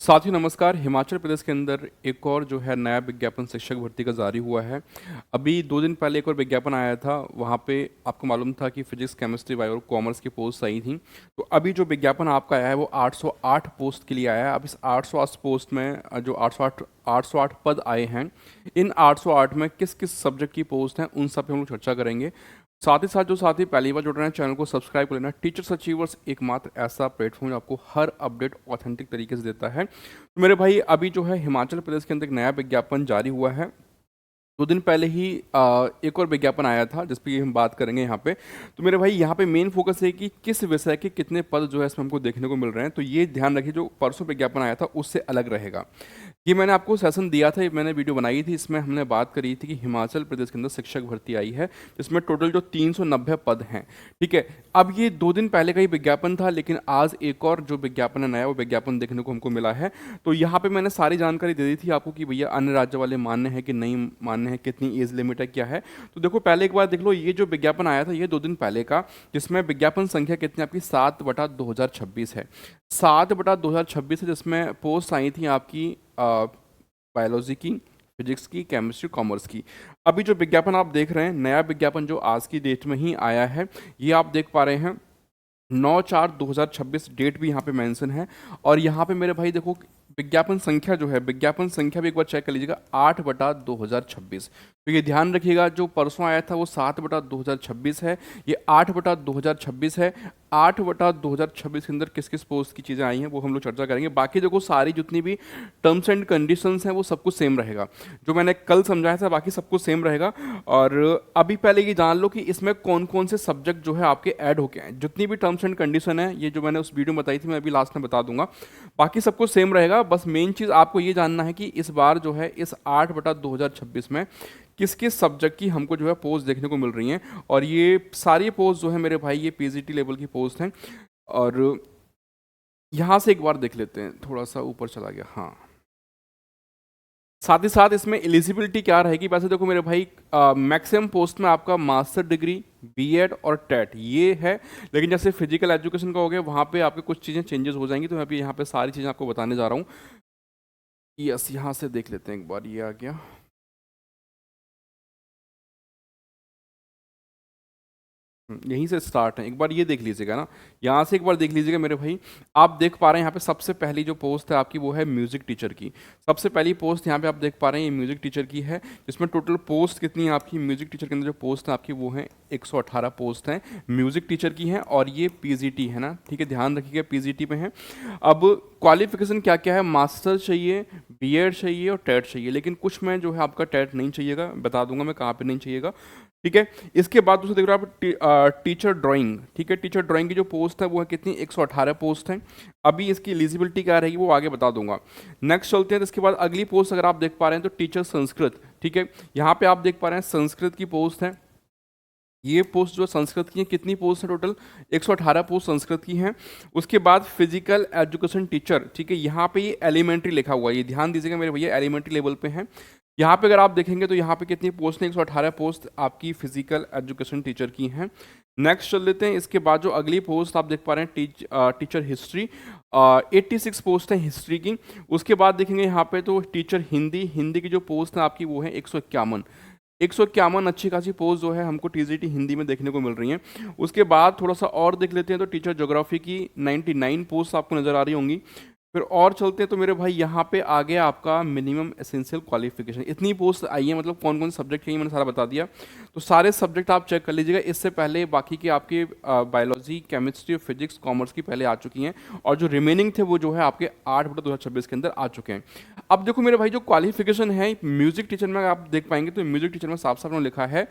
साथियों नमस्कार। हिमाचल प्रदेश के अंदर एक और जो है नया विज्ञापन शिक्षक भर्ती का जारी हुआ है। अभी 2 दिन पहले एक और विज्ञापन आया था, वहाँ पे आपको मालूम था कि फिजिक्स केमिस्ट्री बायो और कॉमर्स की पोस्ट आई थी। तो अभी जो विज्ञापन आपका आया है वो 808 पोस्ट के लिए आया है। अब इस 808 पोस्ट में जो 808 पद आए हैं, इन 808 में किस किस सब्जेक्ट की पोस्ट हैं उन सब पे हम लोग चर्चा करेंगे। साथ ही साथ जो साथी पहली बार जुड़ रहे हैं चैनल को सब्सक्राइब कर लेना। टीचर्स अचीवर्स एकमात्र ऐसा प्लेटफॉर्म जो आपको हर अपडेट ऑथेंटिक तरीके से देता है। तो मेरे भाई अभी जो है हिमाचल प्रदेश के अंदर एक नया विज्ञापन जारी हुआ है। 2 दिन पहले ही एक और विज्ञापन आया था जिस पे हम बात करेंगे यहाँ पे। तो मेरे भाई यहाँ पे मेन फोकस है कि किस विषय के कितने पद जो है इसमें हमको देखने को मिल रहे हैं। तो ये ध्यान रखिए, जो परसों विज्ञापन आया था उससे अलग रहेगा। ये मैंने आपको सेशन दिया था, ये मैंने वीडियो बनाई थी, इसमें हमने बात करी थी कि हिमाचल प्रदेश के अंदर शिक्षक भर्ती आई है जिसमें टोटल जो 390 पद हैं। ठीक है, अब ये 2 दिन पहले का ही विज्ञापन था, लेकिन आज एक और जो विज्ञापन है नया, वो विज्ञापन देखने को हमको मिला है। तो यहाँ पे मैंने सारी जानकारी दे दी थी आपको कि भैया अन्य राज्य वाले मान्य है कि नहीं मान्य है, कितनी एज लिमिट है, क्या है। तो देखो पहले एक बार देख लो, ये जो विज्ञापन आया था ये 2 दिन पहले का, जिसमें विज्ञापन संख्या कितनी आपकी 7/2026 है। 7/2026 है, जिसमें पोस्ट आई थी आपकी बायोलॉजी की, फिजिक्स की, केमिस्ट्री, कॉमर्स की। अभी जो विज्ञापन आप देख रहे हैं, नया विज्ञापन जो आज की डेट में ही आया है, ये आप देख पा रहे हैं 9/4/2026 डेट भी यहाँ पे मेंशन है। और यहाँ पे मेरे भाई देखो विज्ञापन संख्या जो है, विज्ञापन संख्या भी एक बार चेक कर लीजिएगा, 8/2026। तो ये ध्यान रखिएगा, जो परसों आया था वो 7/2026 है, ये 8/2026 है। 8/2026 के अंदर किस किस पोस्ट की चीज़ें आई हैं वो हम लोग चर्चा करेंगे। बाकी देखो सारी जितनी भी टर्म्स एंड कंडीशंस हैं वो सब कुछ सेम रहेगा, जो मैंने कल समझाया था बाकी सब कुछ सेम रहेगा। और अभी पहले ये जान लो कि इसमें कौन कौन से सब्जेक्ट जो है आपके ऐड होके हैं। जितनी भी टर्म्स एंड कंडीशन है, ये जो मैंने उस वीडियो में बताई थी, मैं अभी लास्ट में बता दूंगा। बाकी सब कुछ सेम रहेगा, बस मेन चीज़ आपको ये जानना है कि इस बार जो है इस 8/2026 में किस किस सब्जेक्ट की हमको जो है पोस्ट देखने को मिल रही हैं। और ये सारी पोस्ट जो है मेरे भाई ये पीजीटी लेवल की पोस्ट हैं। और यहाँ से एक बार देख लेते हैं, थोड़ा सा ऊपर चला गया, हाँ। साथ ही साथ इसमें एलिजिबिलिटी क्या रहेगी, वैसे देखो मेरे भाई मैक्सिमम पोस्ट में आपका मास्टर डिग्री, बीएड और टेट ये है। लेकिन जैसे फिजिकल एजुकेशन का हो गया, वहाँ पे आपके कुछ चीज़ें चेंजेस हो जाएंगी। तो मैं अभी यहाँ पे सारी चीज़ें आपको बताने जा रहा हूँ। यस, यहाँ से देख लेते हैं एक बार, ये आ गया। यहीं से स्टार्ट है, एक बार ये देख लीजिएगा ना, यहाँ से एक बार देख लीजिएगा मेरे भाई। आप देख पा रहे हैं यहाँ पे सबसे पहली जो पोस्ट है आपकी वो है म्यूजिक टीचर की। सबसे पहली पोस्ट यहाँ पे आप देख पा रहे हैं ये म्यूजिक टीचर की है, जिसमें टोटल पोस्ट कितनी है आपकी म्यूजिक टीचर के अंदर जो पोस्ट है आपकी वो है 118 पोस्ट हैं म्यूजिक टीचर की हैं। और ये पीजीटी है ना, ठीक है, ध्यान रखिएगा पीजीटी में है। अब क्वालिफिकेशन क्या क्या है, मास्टर चाहिए, बीएड चाहिए और टेट चाहिए। लेकिन कुछ में जो है आपका टेट नहीं चाहिएगा, बता दूंगा मैं कहाँ पे नहीं चाहिएगा। ठीक है, इसके बाद दूसरा देख रहे हो आप टीचर ड्राइंग। ठीक है, टीचर ड्राइंग की जो पोस्ट है वो है कितनी 118 पोस्ट है। अभी इसकी एलिजिबिलिटी क्या रहेगी वो आगे बता दूंगा। नेक्स्ट चलते हैं, तो इसके बाद अगली पोस्ट अगर आप देख पा रहे हैं तो टीचर संस्कृत। ठीक है, यहाँ पे आप देख पा रहे हैं संस्कृत की पोस्ट है। ये पोस्ट जो संस्कृत की है, कितनी पोस्ट है टोटल 118 पोस्ट संस्कृत की हैं। उसके बाद फिजिकल एजुकेशन टीचर, ठीक है, यहाँ पे ये एलिमेंट्री लिखा हुआ है, ये ध्यान दीजिएगा मेरे भैया, एलिमेंट्री लेवल पे है। यहाँ पे अगर आप देखेंगे तो यहाँ पे कितनी पोस्ट है, 118 पोस्ट आपकी फिजिकल एजुकेशन टीचर की हैं। नेक्स्ट चल लेते हैं, इसके बाद जो अगली पोस्ट आप देख पा रहे हैं टीचर हिस्ट्री, 86 पोस्ट है हिस्ट्री की। उसके बाद देखेंगे यहाँ पे तो टीचर हिंदी, हिंदी की जो पोस्ट है आपकी वो है 151। 151 अच्छी खासी पोस्ट जो है हमको टीजीटी हिंदी में देखने को मिल रही हैं। उसके बाद थोड़ा सा और देख लेते हैं, तो टीचर ज्योग्राफी की 99 पोस्ट आपको नज़र आ रही होंगी। फिर और चलते हैं तो मेरे भाई यहाँ पे आ गया आपका मिनिमम एसेंशियल क्वालिफिकेशन, इतनी पोस्ट आई है, मतलब कौन कौन से सब्जेक्ट चाहिए मैंने सारा बता दिया। तो सारे सब्जेक्ट आप चेक कर लीजिएगा। इससे पहले बाकी के आपके बायोलॉजी, केमिस्ट्री, फिजिक्स, कॉमर्स की पहले आ चुकी हैं। और जो रिमेनिंग थे वो जो है आपके 8/2026 के अंदर आ चुके हैं। अब देखो मेरे भाई जो क्वालिफिकेशन है म्यूजिक टीचर में आप देख पाएंगे, तो म्यूजिक टीचर में साफ साफ उन्होंने लिखा है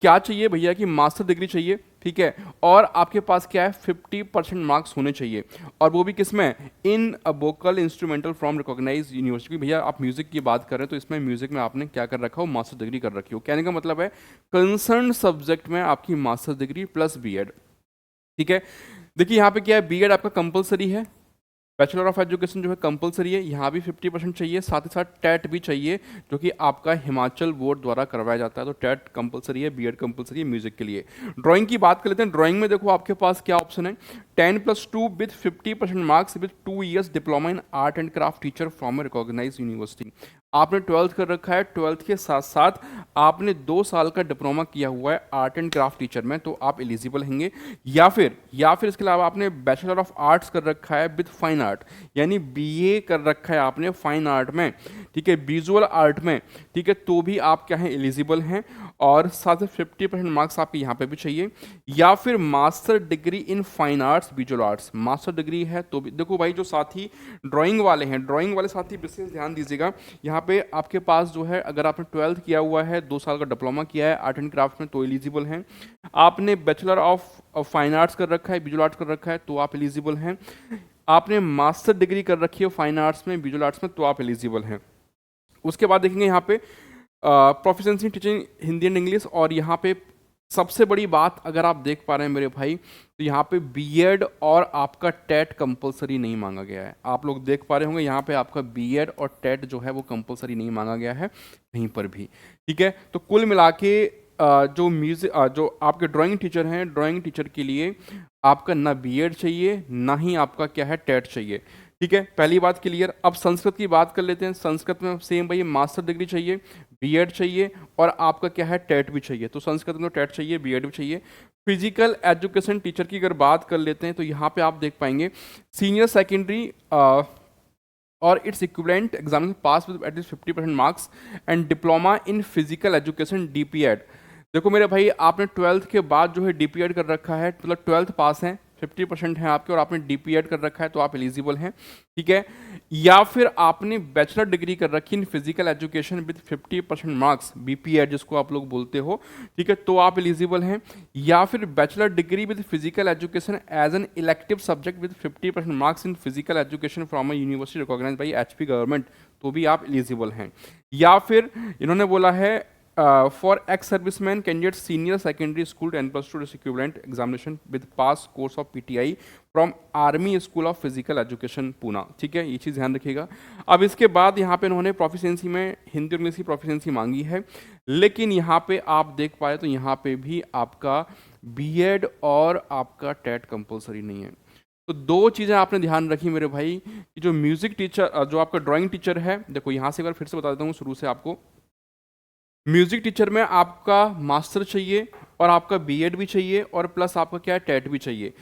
क्या चाहिए भैया कि मास्टर डिग्री चाहिए। ठीक है, और आपके पास क्या है 50% मार्क्स होने चाहिए, और वो भी किसमें, in vocal instrumental from recognise university. भैया आप म्यूजिक की बात कर रहे हैं तो इसमें म्यूजिक में आपने क्या कर रखा हो, मास्टर डिग्री कर रखी हो। कहने का मतलब है कंसर्न सब्जेक्ट में आपकी मास्टर डिग्री प्लस बीएड। ठीक है, देखिए यहाँ पे क्या है, बीएड आपका कंपलसरी है। बैचलर ऑफ एजुकेशन जो है कंपलसरी है, यहाँ भी 50% चाहिए, साथ ही साथ टेट भी चाहिए जो कि आपका हिमाचल बोर्ड द्वारा करवाया जाता है। तो टेट कंपलसरी है, बीएड कंपलसरी है म्यूजिक के लिए। ड्राइंग की बात कर लेते हैं। ड्राइंग में देखो आपके पास क्या ऑप्शन है, 10+2 with 50% marks with 2 years diploma in art and craft teacher from a recognise university. आपने 12th कर रखा है, 12th के साथ साथ आपने 2 साल का डिप्लोमा किया हुआ है आर्ट एंड क्राफ्ट टीचर में, तो आप एलिजिबल होंगे। या फिर इसके अलावा आपने बैचलर ऑफ आर्ट्स कर रखा है विद फाइन आर्ट, यानी बीए कर रखा है आपने फाइन आर्ट में, ठीक है, विजुअल आर्ट में, ठीक है, तो भी आप क्या हैं, एलिजिबल हैं। और साथ ही 50% मार्क्स आपके यहाँ पे भी चाहिए। या फिर master degree in fine arts visual arts, master degree है तो भी। देखो भाई, जो साथी ड्राइंग वाले हैं, ड्राइंग वाले साथी विशेष ध्यान दीजिएगा। यहाँ पे आपके पास जो है, अगर आपने 12th किया हुआ है, 2 साल का डिप्लोमा किया है आर्ट एंड क्राफ्ट में, तो एलिजिबल हैं। आपने बैचलर ऑफ फाइन आर्ट्स कर रखा है, विजुअल आर्ट्स कर रखा है, तो आप एलिजिबल हैं। आपने मास्टर डिग्री कर रखी है फाइन आर्ट्स में, विजुअल आर्ट्स में, तो आप एलिजिबल हैं। उसके बाद देखेंगे यहाँ पे proficiency teaching Hindi and English, और यहाँ पे सबसे बड़ी बात अगर आप देख पा रहे हैं मेरे भाई, तो यहाँ पे बीएड और आपका टेट कंपलसरी नहीं मांगा गया है। आप लोग देख पा रहे होंगे यहाँ पे आपका बीएड और टेट जो है वो कंपलसरी नहीं मांगा गया है कहीं पर भी, ठीक है। तो कुल मिला के जो आपके ड्राइंग टीचर हैं, ड्राइंग टीचर के लिए आपका ना बीएड चाहिए, ना ही आपका क्या है टेट चाहिए, ठीक है। पहली बात क्लियर। अब संस्कृत की बात कर लेते हैं। संस्कृत में सेम भाई, मास्टर डिग्री चाहिए, बीएड चाहिए, और आपका क्या है, टेट भी चाहिए। तो संस्कृत में टेट चाहिए, बीएड भी चाहिए। फिजिकल एजुकेशन टीचर की अगर बात कर लेते हैं, तो यहाँ पे आप देख पाएंगे सीनियर सेकेंडरी और it's equivalent examination pass with at least 50% marks and diploma in physical education DPEd. देखो मेरे भाई, आपने 12th के बाद जो है डीपीएड कर रखा है, मतलब 12th पास हैं, 50% हैं आपके, और आपने डीपीएड कर रखा है, तो आप एलिजिबल हैं, ठीक है। या फिर आपने बैचलर डिग्री कर रखी इन physical education with 50% marks, BPEd जिसको आप लोग बोलते हो, ठीक है, तो आप एलिजिबल हैं। या फिर bachelor degree with physical education as an elective subject with 50% marks in physical education from a university recognised by HP government, तो भी आप एलिजिबल हैं। या फिर इन्होंने बोला है for ex-servicemen candidates senior secondary school 10+2 is equivalent examination with pass course of PTI from Army School of Physical Education Poona, ठीक है, ये चीज़ ध्यान रखिएगा। अब इसके बाद यहाँ पे इन्होंने प्रोफिशिएंसी में हिंदी और इंग्लिश की प्रोफिशिएंसी मांगी है, लेकिन यहाँ पे आप देख पाए तो यहाँ पे भी आपका बीएड और आपका टेट कंपलसरी नहीं है। तो 2 चीज़ें आपने ध्यान रखी मेरे भाई, कि जो म्यूजिक टीचर, जो आपका ड्राइंग टीचर है, देखो यहाँ से एक बार फिर से बता देता हूँ शुरू से आपको। म्यूजिक टीचर में आपका मास्टर चाहिए, और आपका बीएड भी चाहिए, और प्लस आपका क्या है, टेट भी चाहिए।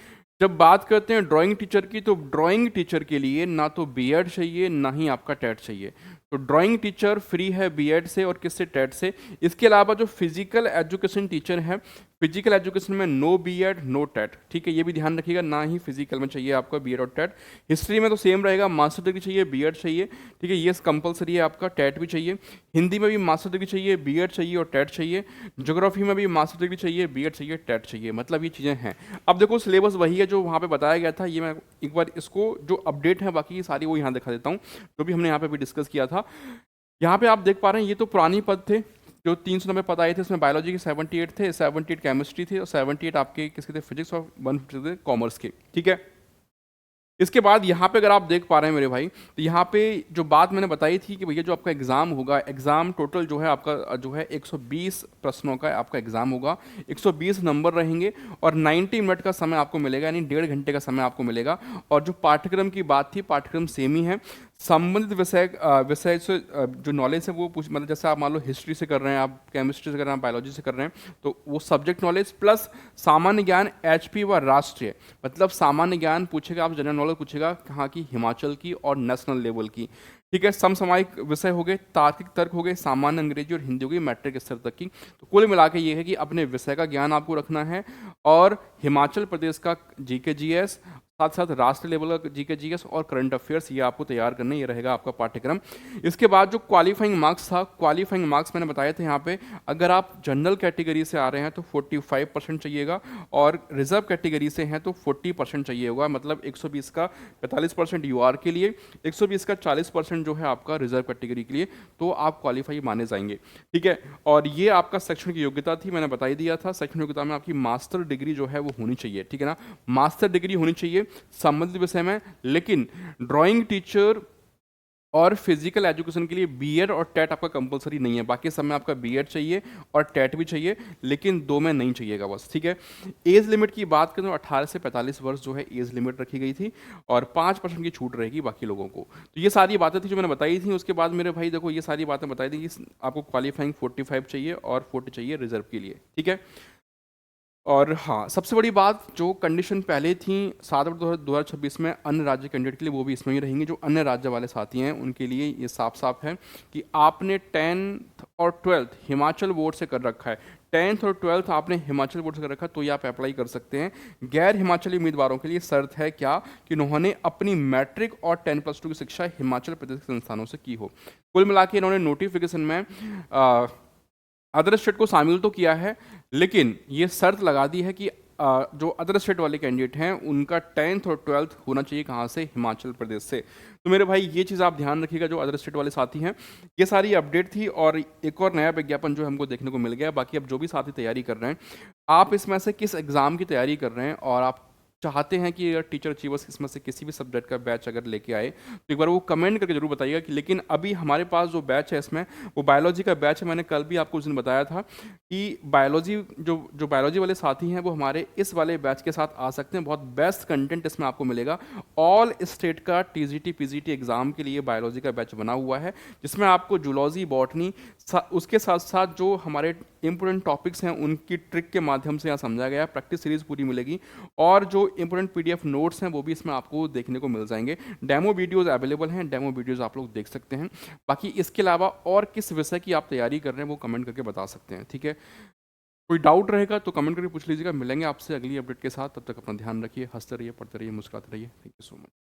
जब बात करते हैं ड्राइंग टीचर की, तो ड्राइंग टीचर के लिए ना तो बीएड चाहिए, ना ही आपका टेट चाहिए। तो ड्राइंग टीचर फ्री है बीएड से और किससे, टेट से। इसके अलावा जो फिजिकल एजुकेशन टीचर है, फिजिकल एजुकेशन में नो बीएड नो टेट, ठीक है, ये भी ध्यान रखिएगा, ना ही फिजिकल में चाहिए आपका बीएड और टेट। हिस्ट्री में तो सेम रहेगा, मास्टर डिग्री चाहिए, बीएड चाहिए, ठीक है, ये कंपलसरी है आपका, टेट भी चाहिए। हिंदी में भी मास्टर डिग्री चाहिए, बीएड चाहिए और टेट चाहिए। ज्योग्राफी में भी मास्टर डिग्री चाहिए, बीएड चाहिए, टेट चाहिए, मतलब ये चीज़ें हैं। अब देखो सिलेबस वही है जो वहाँ पे बताया गया था, ये मैं एक बार इसको जो अपडेट है बाकी सारी वो यहाँ दिखा देता हूँ, जो भी हमने यहाँ पे भी डिस्कस किया था। यहाँ पे आप देख पा रहे हैं, ये तो पुरानी पद थे, जो 390 पद आए थे, इसमें बायोलॉजी के 78 थे, 78 केमिस्ट्री थे, और 78 आपके किसके थे, फिजिक्स, और 150 थे कॉमर्स के, ठीक है। इसके बाद यहाँ पे अगर आप देख पा रहे हैं मेरे भाई, तो यहाँ पे जो बात मैंने बताई थी कि भैया जो आपका एग्ज़ाम होगा, एग्ज़ाम टोटल जो है आपका जो है 120 प्रश्नों का आपका एग्ज़ाम होगा, 120 नंबर रहेंगे, और 90 मिनट का समय आपको मिलेगा, यानी 1.5 घंटे का समय आपको मिलेगा। और जो पाठ्यक्रम की बात थी, पाठ्यक्रम सेम ही है। संबंधित विषय से जो नॉलेज है वो मतलब जैसे आप मान लो हिस्ट्री से कर रहे हैं, आप केमिस्ट्री से कर रहे हैं, आप बायोलॉजी से कर रहे हैं, तो वो सब्जेक्ट नॉलेज प्लस सामान्य ज्ञान एचपी व राष्ट्रीय, मतलब सामान्य ज्ञान पूछेगा, आप जनरल नॉलेज पूछेगा कहाँ की, हिमाचल की और नेशनल लेवल की, ठीक है। समसामयिक विषय हो गए, तार्किक तर्क हो गए, सामान्य अंग्रेजी और हिंदी हो गई मैट्रिक स्तर तक की। तो कुल मिला के ये है कि अपने विषय का ज्ञान आपको रखना है, और हिमाचल प्रदेश का जीके जीएस, साथ साथ राष्ट्रीय लेवल का जीके जीएस और करंट अफेयर्स, ये आपको तैयार करना, ये रहेगा आपका पाठ्यक्रम। इसके बाद जो क्वालिफाइंग मार्क्स था, क्वालिफाइंग मार्क्स मैंने बताया था यहाँ पे, अगर आप जनरल कैटेगरी से आ रहे हैं तो 45% चाहिएगा, और रिजर्व कैटेगरी से हैं तो 40% चाहिए होगा, मतलब 120 का 45% यूआर के लिए, 120 का 40% सेक्शन जो है आपका रिजर्व कैटेगरी के लिए, तो आप क्वालिफाई माने जाएंगे। ठीक है, और ये आपका सेक्शन की योग्यता थी, मैंने बता ही दिया था। सेक्शन योग्यता में आपकी मास्टर डिग्री जो है वो होनी चाहिए, ठीक है ना, मास्टर डिग्री होनी चाहिए संबंधित विषय में। लेकिन ड्राइंग टीचर और फिजिकल एजुकेशन के लिए बीएड और टेट आपका कंपलसरी नहीं है, बाकी सब में आपका बीएड चाहिए और टेट भी चाहिए, लेकिन दो में नहीं चाहिएगा बस, ठीक है। एज लिमिट की बात करें तो 18 से 45 वर्ष जो है एज लिमिट रखी गई थी, और 5% की छूट रहेगी बाकी लोगों को। तो ये सारी बातें थी जो मैंने बताई थी। उसके बाद मेरे भाई देखो, ये सारी बातें बताई थी कि आपको क्वालिफाइंग 45 चाहिए और 40 चाहिए रिजर्व के लिए, ठीक है। और हाँ, सबसे बड़ी बात, जो कंडीशन पहले थी 7/2026 में अन्य राज्य कैंडिडेट के लिए, वो भी इसमें ही रहेंगी। जो अन्य राज्य वाले साथी हैं उनके लिए ये साफ साफ है कि आपने 10th और 12th हिमाचल बोर्ड से कर रखा है, 10th और 12th आपने हिमाचल बोर्ड से कर रखा है, तो ये आप अप्लाई कर सकते हैं। गैर हिमाचली उम्मीदवारों के लिए शर्त है क्या, कि उन्होंने अपनी मैट्रिक और 10+2 की शिक्षा हिमाचल प्रदेश के संस्थानों से की हो। कुल मिला के इन्होंने नोटिफिकेशन में अदर स्टेट को शामिल तो किया है, लेकिन ये शर्त लगा दी है कि जो अदर स्टेट वाले कैंडिडेट हैं उनका 10th और 12th होना चाहिए कहाँ से, हिमाचल प्रदेश से। तो मेरे भाई ये चीज़ आप ध्यान रखिएगा जो अदर स्टेट वाले साथी हैं। ये सारी अपडेट थी, और एक और नया विज्ञापन जो हमको देखने को मिल गया। बाकी अब जो भी साथी तैयारी कर रहे हैं, आप इसमें से किस एग्ज़ाम की तैयारी कर रहे हैं, और आप चाहते हैं कि अगर टीचर अचीवर्स इसमें से किसी भी सब्जेक्ट का बैच अगर लेके आए, तो एक बार वो कमेंट करके जरूर बताइएगा कि। लेकिन अभी हमारे पास जो बैच है इसमें, वो बायोलॉजी का बैच है। मैंने कल भी आपको उस दिन बताया था कि बायोलॉजी जो बायोलॉजी वाले साथी हैं वो हमारे इस वाले बैच के साथ आ सकते हैं। बहुत बेस्ट कंटेंट इसमें आपको मिलेगा। ऑल स्टेट का टीजीटी पीजीटी एग्जाम के लिए बायोलॉजी का बैच बना हुआ है, जिसमें आपको जूलॉजी, बॉटनी, उसके साथ साथ जो हमारे इंपोर्टेंट टॉपिक्स हैं उनकी ट्रिक के माध्यम से यहाँ समझा गया। प्रैक्टिस सीरीज पूरी मिलेगी, और जो इंपोर्टेंट पीडीएफ नोट्स हैं वो भी इसमें आपको देखने को मिल जाएंगे। डेमो वीडियोस अवेलेबल हैं, डेमो वीडियोस आप लोग देख सकते हैं। बाकी इसके अलावा और किस विषय की आप तैयारी कर रहे हैं वो कमेंट करके बता सकते हैं, ठीक है। कोई डाउट रहेगा तो कमेंट करके पूछ लीजिएगा। मिलेंगे आपसे अगली अपडेट के साथ, तब तक अपना ध्यान रखिए, हंसते रहिए, पढ़ते रहिए, मुस्कुराते रहिए। Thank you so much.